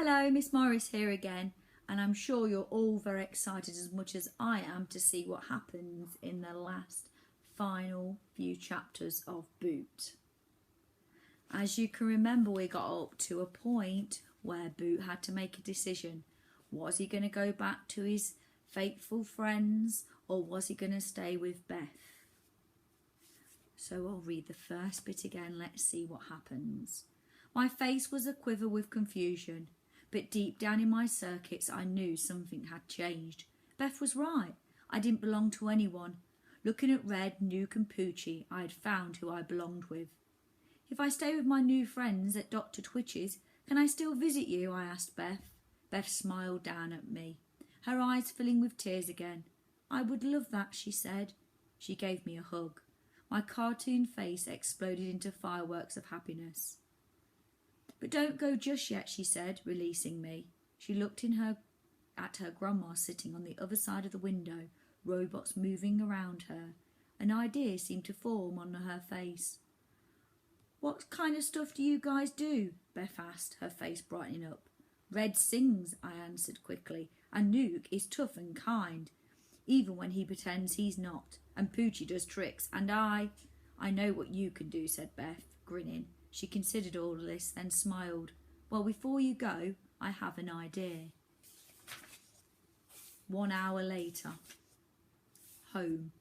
Hello, Miss Morris here again, and I'm sure you're all very excited as much as I am to see what happens in the last final few chapters of Boot. As you can remember, we got up to a point where Boot had to make a decision. Was he going to go back to his faithful friends, or was he going to stay with Beth? So I'll read the first bit again. Let's see what happens. My face was a quiver with confusion, but deep down in my circuits I knew something had changed. Beth was right. I didn't belong to anyone. Looking at Red, Nuke and Poochie, I had found who I belonged with. If I stay with my new friends at Dr. Twitch's, can I still visit you? I asked Beth. Beth smiled down at me, her eyes filling with tears again. I would love that, she said. She gave me a hug. My cartoon face exploded into fireworks of happiness. But don't go just yet, she said, releasing me. She looked at her grandma sitting on the other side of the window, robots moving around her. An idea seemed to form on her face. What kind of stuff do you guys do? Beth asked, her face brightening up. Red sings, I answered quickly, and Nuke is tough and kind, even when he pretends he's not, and Poochie does tricks, and I know what you can do, said Beth, grinning. She considered all this, then smiled. Well, before you go, I have an idea. 1 hour later. Home.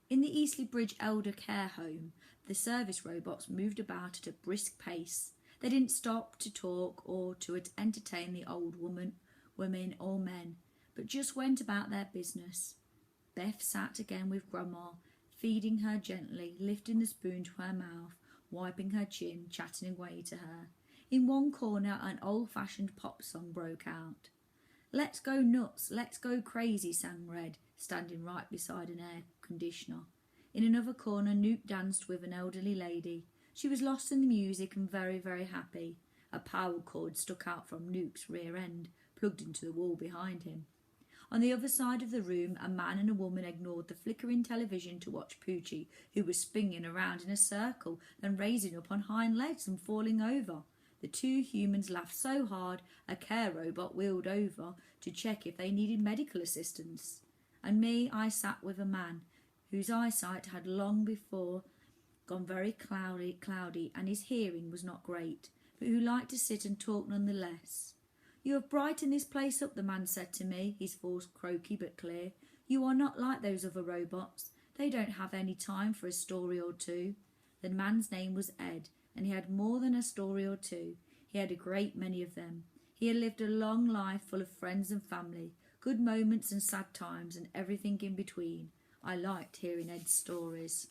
In the Eastleigh Bridge Elder Care Home, the service robots moved about at a brisk pace. They didn't stop to talk or to entertain the old women or men, but just went about their business. Beth sat again with Grandma, feeding her gently, lifting the spoon to her mouth, wiping her chin, chatting away to her. In one corner, an old-fashioned pop song broke out. Let's go nuts, let's go crazy, sang Red, standing right beside an air conditioner. In another corner, Nuke danced with an elderly lady. She was lost in the music and very, very happy. A power cord stuck out from Nuke's rear end, plugged into the wall behind him. On the other side of the room, a man and a woman ignored the flickering television to watch Poochie, who was spinning around in a circle, then raising up on hind legs and falling over. The two humans laughed so hard, a care robot wheeled over to check if they needed medical assistance. And me, I sat with a man whose eyesight had long before gone very cloudy, and his hearing was not great, but who liked to sit and talk nonetheless. You have brightened this place up, the man said to me, his voice croaky but clear. You are not like those other robots. They don't have any time for a story or two. The man's name was Ed, and he had more than a story or two. He had a great many of them. He had lived a long life full of friends and family, good moments and sad times, and everything in between. I liked hearing Ed's stories.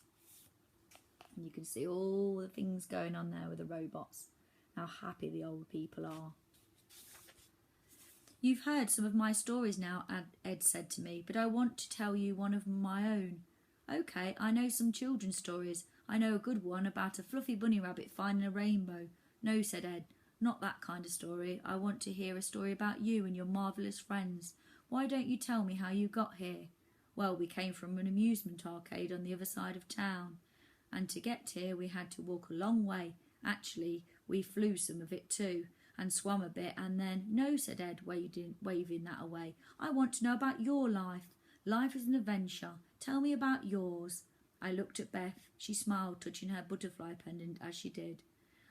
And you can see all the things going on there with the robots, how happy the old people are. You've heard some of my stories now, Ed said to me, but I want to tell you one of my own. Okay, I know some children's stories. I know a good one about a fluffy bunny rabbit finding a rainbow. No, said Ed, not that kind of story. I want to hear a story about you and your marvellous friends. Why don't you tell me how you got here? Well, we came from an amusement arcade on the other side of town, and to get here we had to walk a long way. Actually, we flew some of it too, and swam a bit, and then... No, said Ed, waving that away. I want to know about your life. Life is an adventure. Tell me about yours. I looked at Beth. She smiled, touching her butterfly pendant as she did.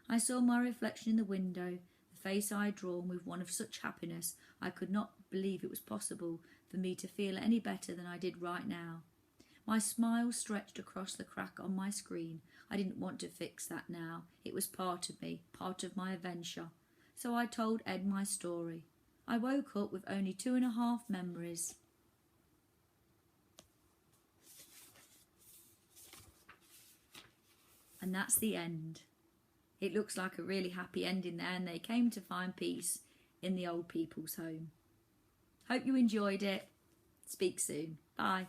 I saw my reflection in the window, the face I had drawn with one of such happiness I could not believe it was possible for me to feel any better than I did right now. My smile stretched across the crack on my screen. I didn't want to fix that now. It was part of me, part of my adventure. So I told Ed my story. I woke up with only 2.5 memories. And that's the end. It looks like a really happy ending there, and they came to find peace in the old people's home. Hope you enjoyed it. Speak soon. Bye.